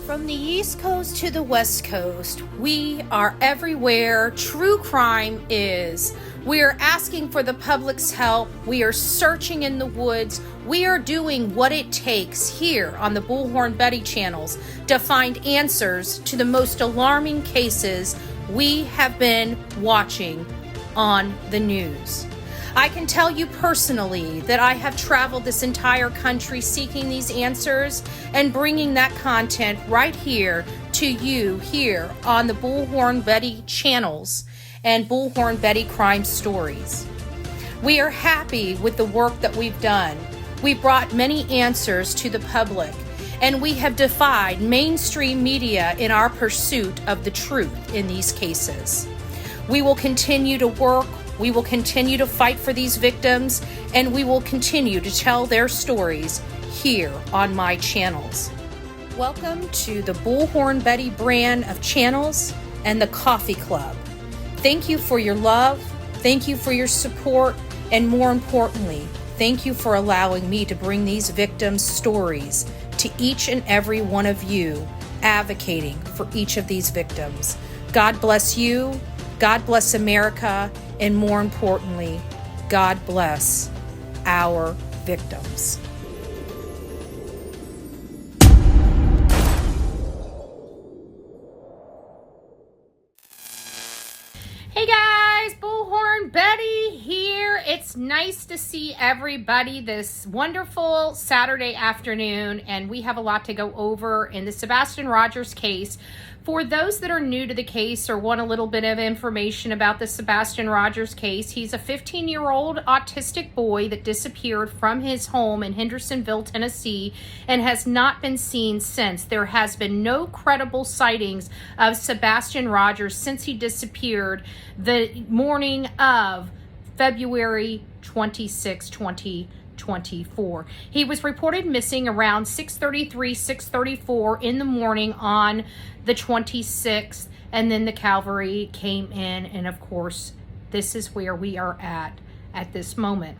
From the East Coast to the West Coast, we are everywhere true crime is. We are asking for the public's help. We are searching in the woods. We are doing what it takes here on the Bullhorn Betty channels to find answers to the most alarming cases we have been watching on the news. I can tell you personally that I have traveled this entire country seeking these answers and bringing that content right here to you here on the Bullhorn Betty channels and Bullhorn Betty Crime Stories. We are happy with the work that we've done. We brought many answers to the public, and we have defied mainstream media in our pursuit of the truth in these cases. We will continue to work. We will continue to fight for these victims, and we will continue to tell their stories here on my channels. Welcome to the Bullhorn Betty brand of channels and the Coffee Club. Thank you for your love, thank you for your support, and more importantly, thank you for allowing me to bring these victims' stories to each and every one of you, advocating for each of these victims. God bless you, God bless America, and more importantly, God bless our victims. Hey guys, Bullhorn Betty here. It's nice to see everybody this wonderful Saturday afternoon, and we have a lot to go over in the Sebastian Rogers case. For those that are new to the case or want a little bit of information about the Sebastian Rogers case, he's a 15-year-old autistic boy that disappeared from his home in Hendersonville, Tennessee, and has not been seen since. There has been no credible sightings of Sebastian Rogers since he disappeared the morning of February 26, 2024. He was reported missing around 6:33, 6:34 in the morning on the 26th, and then the cavalry came in, and of course, this is where we are at this moment.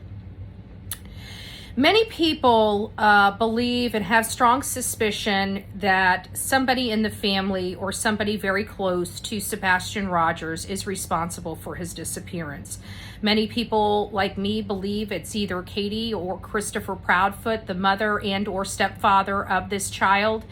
Many people believe and have strong suspicion that somebody in the family or somebody very close to Sebastian Rogers is responsible for his disappearance. Many people, like me, believe it's either Katie or Christopher Proudfoot, the mother and or stepfather of this child.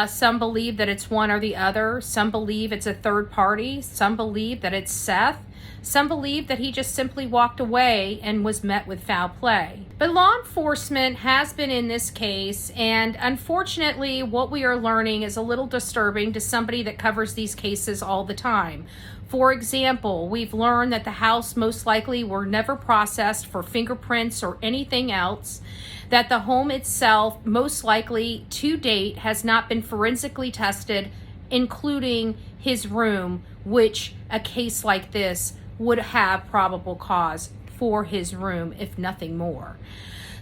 Some believe that it's one or the other. Some believe it's a third party. Some believe that it's Seth. Some believe that he just simply walked away and was met with foul play. But law enforcement has been in this case, and unfortunately, what we are learning is a little disturbing to somebody that covers these cases all the time. For example, we've learned that the house most likely were never processed for fingerprints or anything else, that the home itself most likely to date has not been forensically tested, including his room, which a case like this would have probable cause for his room, if nothing more.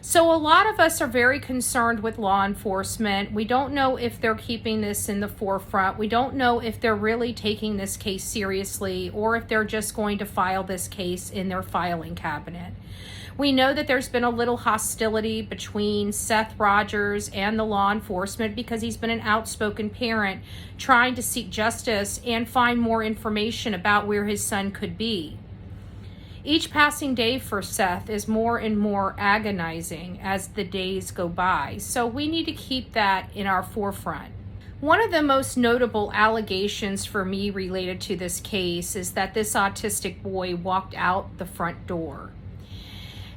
So a lot of us are very concerned with law enforcement. We don't know if they're keeping this in the forefront. We don't know if they're really taking this case seriously or if they're just going to file this case in their filing cabinet. We know that there's been a little hostility between Seth Rogers and the law enforcement because he's been an outspoken parent trying to seek justice and find more information about where his son could be. Each passing day for Seth is more and more agonizing as the days go by, so we need to keep that in our forefront. One of the most notable allegations for me related to this case is that this autistic boy walked out the front door.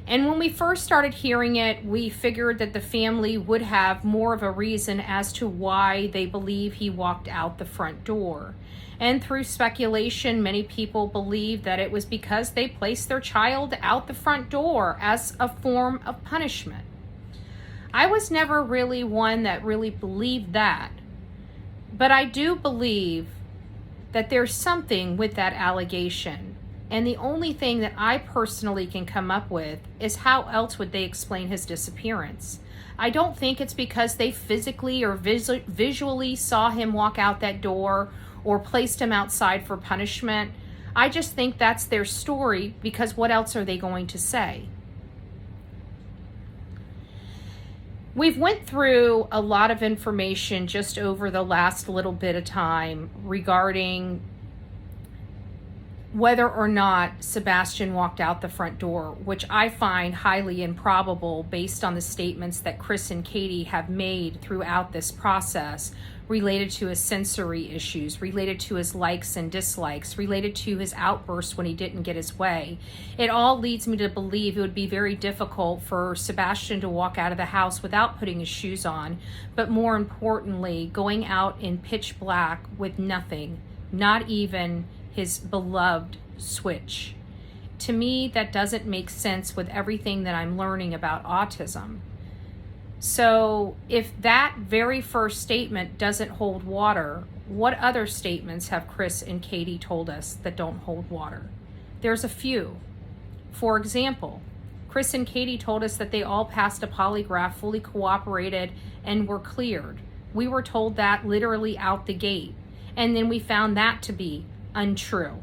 And when we first started hearing it, we figured that the family would have more of a reason as to why they believe he walked out the front door. And through speculation, many people believe that it was because they placed their child out the front door as a form of punishment. I was never really one that really believed that. But I do believe that there's something with that allegation. And the only thing that I personally can come up with is how else would they explain his disappearance? I don't think it's because they physically or visually saw him walk out that door or placed him outside for punishment. I just think that's their story, because what else are they going to say? We've went through a lot of information just over the last little bit of time regarding whether or not Sebastian walked out the front door, which I find highly improbable based on the statements that Chris and Katie have made throughout this process related to his sensory issues, related to his likes and dislikes, related to his outbursts when he didn't get his way. It all leads me to believe it would be very difficult for Sebastian to walk out of the house without putting his shoes on, but more importantly, going out in pitch black with nothing, not even his beloved switch. To me, that doesn't make sense with everything that I'm learning about autism. So if that very first statement doesn't hold water, what other statements have Chris and Katie told us that don't hold water? There's a few. For example, Chris and Katie told us that they all passed a polygraph, fully cooperated, and were cleared. We were told that literally out the gate. And then we found that to be untrue.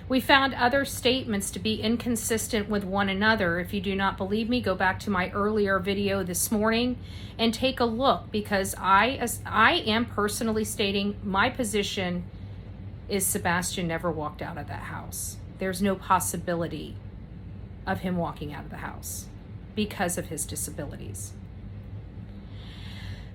We found other statements to be inconsistent with one another. If you do not believe me, go back to my earlier video this morning and take a look, because I am personally stating my position is Sebastian never walked out of that house. There's no possibility of him walking out of the house because of his disabilities.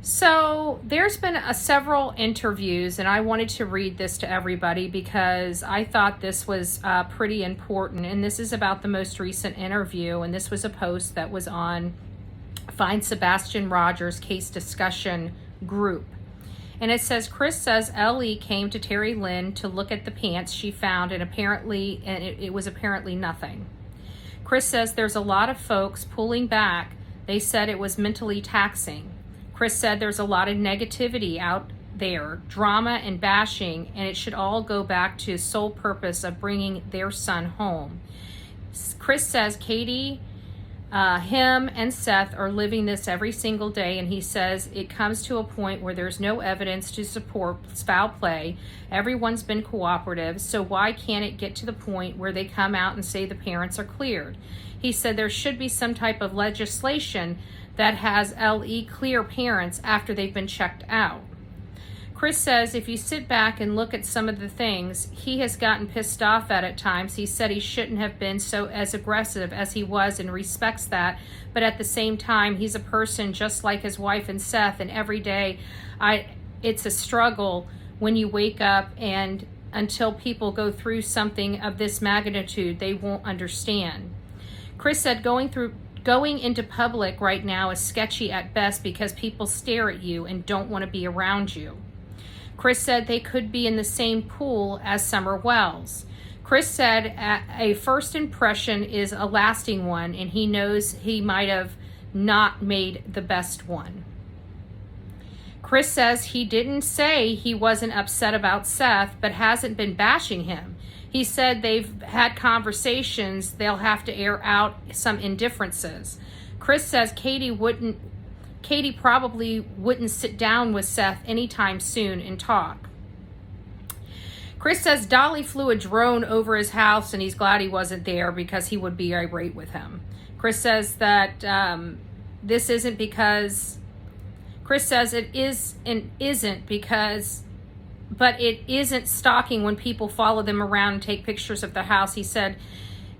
So there's been several interviews, and I wanted to read this to everybody because I thought this was pretty important. And this is about the most recent interview, and this was a post that was on Find Sebastian Rogers case discussion group. And it says, Chris says Ellie came to Terry Lynn to look at the pants she found, and it was apparently nothing. Chris says there's a lot of folks pulling back. They said it was mentally taxing. Chris said there's a lot of negativity out there, drama and bashing, and it should all go back to his sole purpose of bringing their son home. Chris says Katie, him, and Seth are living this every single day, and he says it comes to a point where there's no evidence to support foul play. Everyone's been cooperative, so why can't it get to the point where they come out and say the parents are cleared? He said there should be some type of legislation that has LE clear parents after they've been checked out. Chris says if you sit back and look at some of the things he has gotten pissed off at times, he said he shouldn't have been so as aggressive as he was and respects that, but at the same time he's a person just like his wife and Seth, and every day it's a struggle when you wake up, and until people go through something of this magnitude they won't understand. Chris said going into public right now is sketchy at best because people stare at you and don't want to be around you. Chris said they could be in the same pool as Summer Wells. Chris said a first impression is a lasting one, and he knows he might have not made the best one. Chris says he didn't say he wasn't upset about Seth, but hasn't been bashing him. He said they've had conversations, they'll have to air out some indifferences. Chris says Katie probably wouldn't sit down with Seth anytime soon and talk. Chris says Dolly flew a drone over his house and he's glad he wasn't there because he would be irate with him. Chris says that this isn't because, Chris says it is and isn't because, but it isn't stalking when people follow them around and take pictures of the house. He said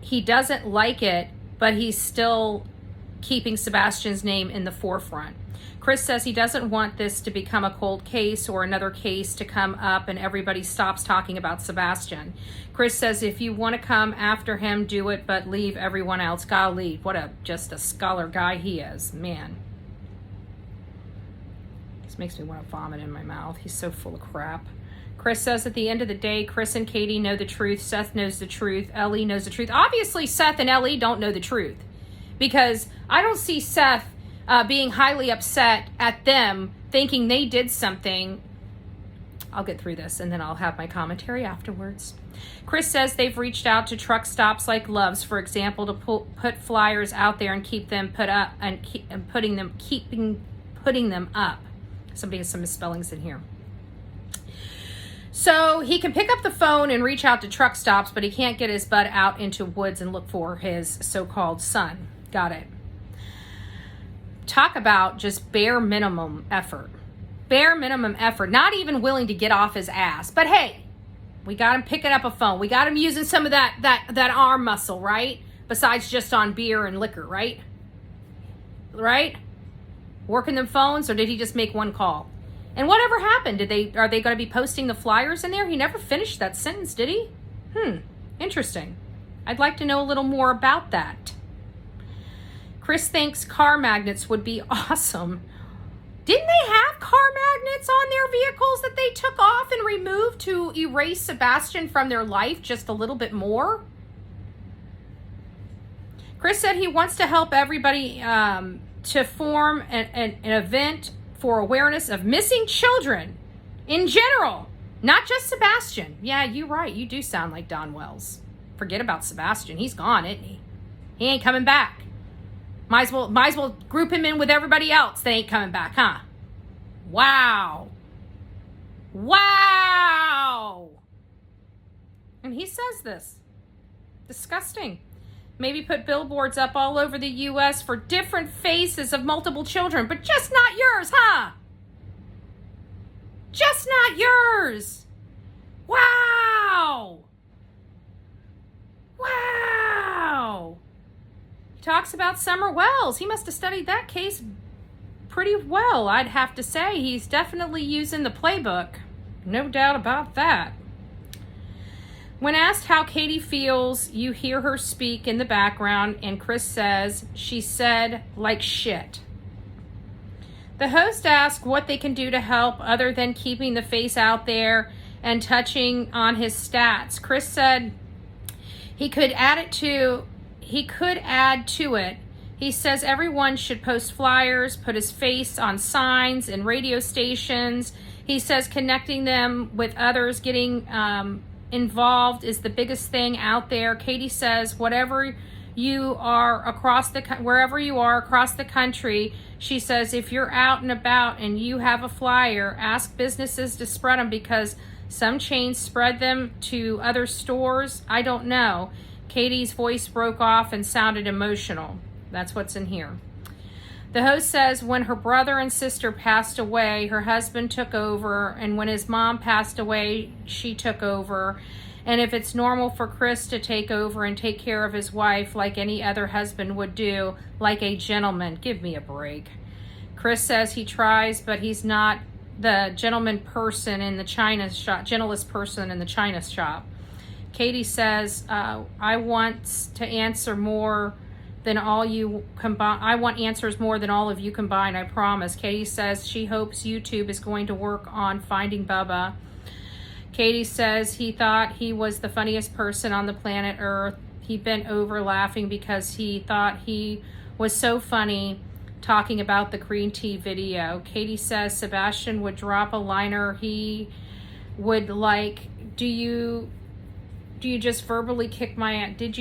he doesn't like it, but he's still keeping Sebastian's name in the forefront. Chris says he doesn't want this to become a cold case or another case to come up and everybody stops talking about Sebastian. Chris says if you want to come after him, do it, but leave everyone else. Golly, just a scholar guy he is, man. This makes me want to vomit in my mouth. He's so full of crap. Chris says at the end of the day, Chris and Katie know the truth. Seth knows the truth. Ellie knows the truth. Obviously, Seth and Ellie don't know the truth, because I don't see Seth being highly upset at them thinking they did something. I'll get through this and then I'll have my commentary afterwards. Chris says they've reached out to truck stops like Love's, for example, to put flyers out there and keep them put up and putting them up. Somebody has some misspellings in here. So he can pick up the phone and reach out to truck stops, but he can't get his butt out into woods and look for his so-called son. Got it. talk about just bare minimum effort. Bare minimum effort. Not even willing to get off his ass. But hey, we got him picking up a phone. We got him using some of that arm muscle, right? Besides just on beer and liquor, right? Right? Working them phones, or did he just make one call? And whatever happened? Are they going to be posting the flyers in there? He never finished that sentence, did he? Interesting. I'd like to know a little more about that. Chris thinks car magnets would be awesome. Didn't they have car magnets on their vehicles that they took off and removed to erase Sebastian from their life just a little bit more? Chris said he wants to help everybody to form an event for awareness of missing children in general, not just Sebastian. Yeah, you're right. You do sound like Don Wells. Forget about Sebastian. He's gone, isn't he? He ain't coming back. Might as well group him in with everybody else that ain't coming back, huh? Wow. Wow. And he says this. Disgusting. Maybe put billboards up all over the U.S. for different faces of multiple children, but just not yours, huh? Just not yours. Wow. Wow. He talks about Summer Wells. He must have studied that case pretty well, I'd have to say. He's definitely using the playbook. No doubt about that. When asked how Katie feels, you hear her speak in the background, and Chris says, she said, like shit. The host asks what they can do to help other than keeping the face out there and touching on his stats. Chris said he could add to it. He says everyone should post flyers, put his face on signs and radio stations. He says connecting them with others, getting involved is the biggest thing out there. Katie says wherever you are across the country, she says if you're out and about and you have a flyer, ask businesses to spread them because some chains spread them to other stores. I don't know. Katie's voice broke off and sounded emotional. That's what's in here. The host says when her brother and sister passed away, her husband took over, and when his mom passed away, she took over. And if it's normal for Chris to take over and take care of his wife like any other husband would do, like a gentleman, give me a break. Chris says he tries, but he's not the gentlest person in the china shop. Katie says, I want answers more than all of you combined, I promise. Katie says she hopes YouTube is going to work on finding Bubba. Katie says he thought he was the funniest person on the planet Earth. He bent over laughing because he thought he was so funny talking about the green tea video. Katie says Sebastian would drop a liner. He would like, did you just verbally kick my ass? ?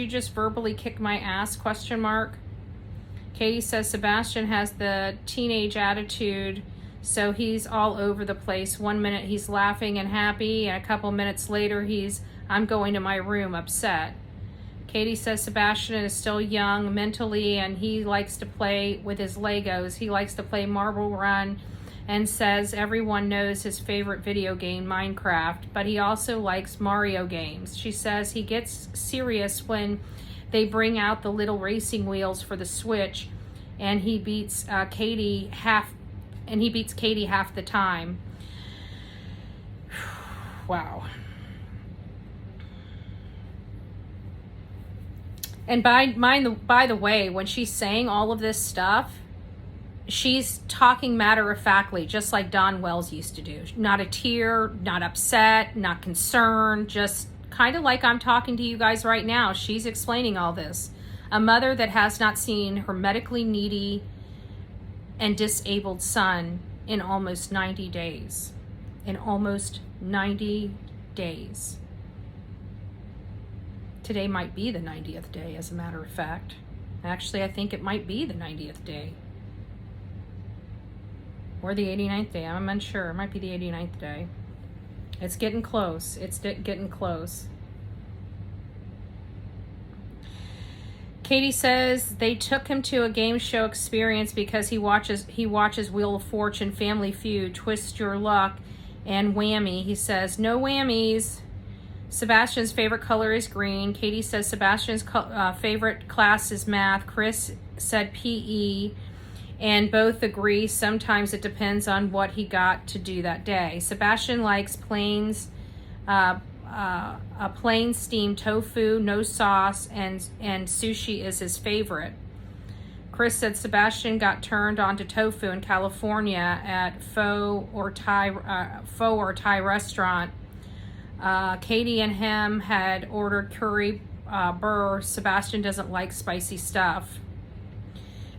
Katie says Sebastian has the teenage attitude, so he's all over the place. 1 minute he's laughing and happy, and a couple minutes later I'm going to my room upset. Katie says Sebastian is still young mentally, and he likes to play with his Legos. He likes to play Marble Run, and says everyone knows his favorite video game, Minecraft, but he also likes Mario games. She says he gets serious when they bring out the little racing wheels for the Switch, and he beats Katie half the time. Wow. And by the way, when she's saying all of this stuff, she's talking matter-of-factly, just like Don Wells used to do. Not a tear, not upset, not concerned, just kind of like I'm talking to you guys right now. She's explaining all this. A mother that has not seen her medically needy and disabled son in almost 90 days. In almost 90 days. Today might be the 90th day, as a matter of fact. Actually, I think it might be the 90th day. Or the 89th day. I'm unsure. It might be the 89th day. It's getting close. It's getting close. Katie says they took him to a game show experience because he watches Wheel of Fortune, Family Feud, Twist Your Luck, and Whammy. He says no whammies. Sebastian's favorite color is green. Katie says Sebastian's favorite class is math. Chris said PE, and both agree sometimes it depends on what he got to do that day. Sebastian likes a plain steamed tofu, no sauce, and sushi is his favorite. Chris said Sebastian got turned on to tofu in California at pho or Thai restaurant. Katie and him had ordered curry burr. Sebastian doesn't like spicy stuff.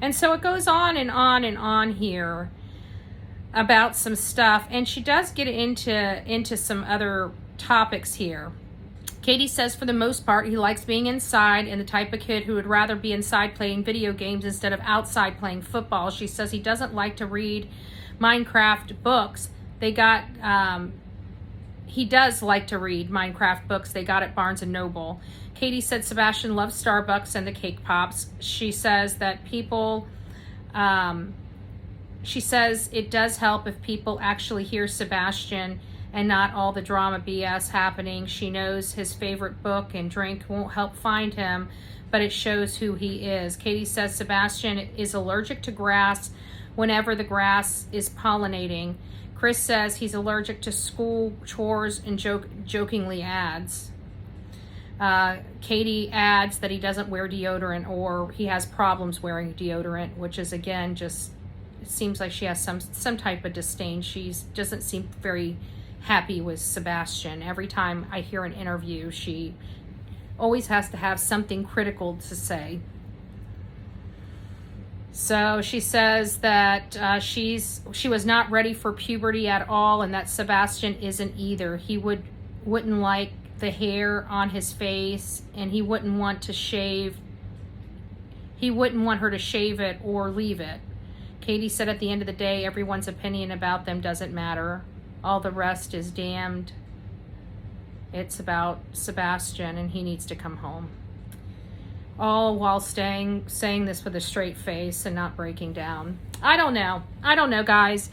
And so it goes on and on and on here about some stuff, and she does get into some other topics here. Katie says for the most part he likes being inside and the type of kid who would rather be inside playing video games instead of outside playing football. She says he doesn't like to read Minecraft books. He does like to read Minecraft books. They got at Barnes & Noble. Katie said Sebastian loves Starbucks and the cake pops. She says that she says it does help if people actually hear Sebastian and not all the drama BS happening. She knows his favorite book and drink won't help find him, but it shows who he is. Katie says Sebastian is allergic to grass whenever the grass is pollinating. Chris says he's allergic to school chores and jokingly adds. Katie adds that he doesn't wear deodorant or he has problems wearing deodorant, which is again just, it seems like she has some type of disdain. She doesn't seem very happy with Sebastian. Every time I hear an interview, she always has to have something critical to say. So she says that she was not ready for puberty at all, and that Sebastian isn't either. He wouldn't like the hair on his face, and he wouldn't want her to shave it or leave it. Katie said at the end of the day, everyone's opinion about them doesn't matter. All the rest is damned. It's about Sebastian, and he needs to come home. All while saying this with a straight face and not breaking down. I don't know, guys.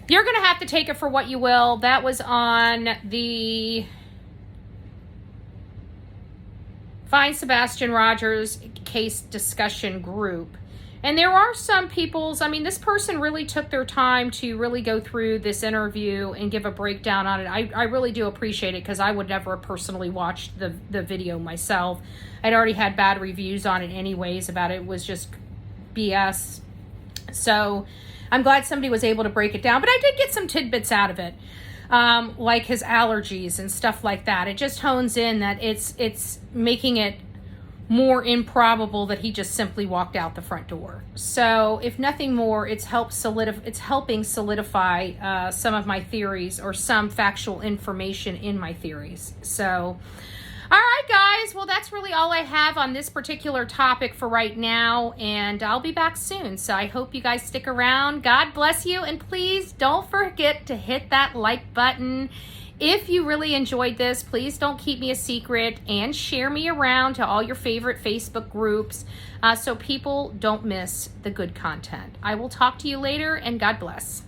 You're going to have to take it for what you will. That was on the Find Sebastian Rogers case discussion group. And there are some this person really took their time to really go through this interview and give a breakdown on it. I really do appreciate it, because I would never have personally watched the video myself. I'd already had bad reviews on it anyways about it was just BS. So I'm glad somebody was able to break it down. But I did get some tidbits out of it, like his allergies and stuff like that. It just hones in that it's making it more improbable that he just simply walked out the front door. So if nothing more, it's helping solidify some of my theories, or some factual information in my theories. So all right, guys, well, that's really all I have on this particular topic for right now, and I'll be back soon. So I hope you guys stick around. God bless you, and please don't forget to hit that like button. If you really enjoyed this, please don't keep me a secret and share me around to all your favorite Facebook groups so people don't miss the good content. I will talk to you later, and God bless.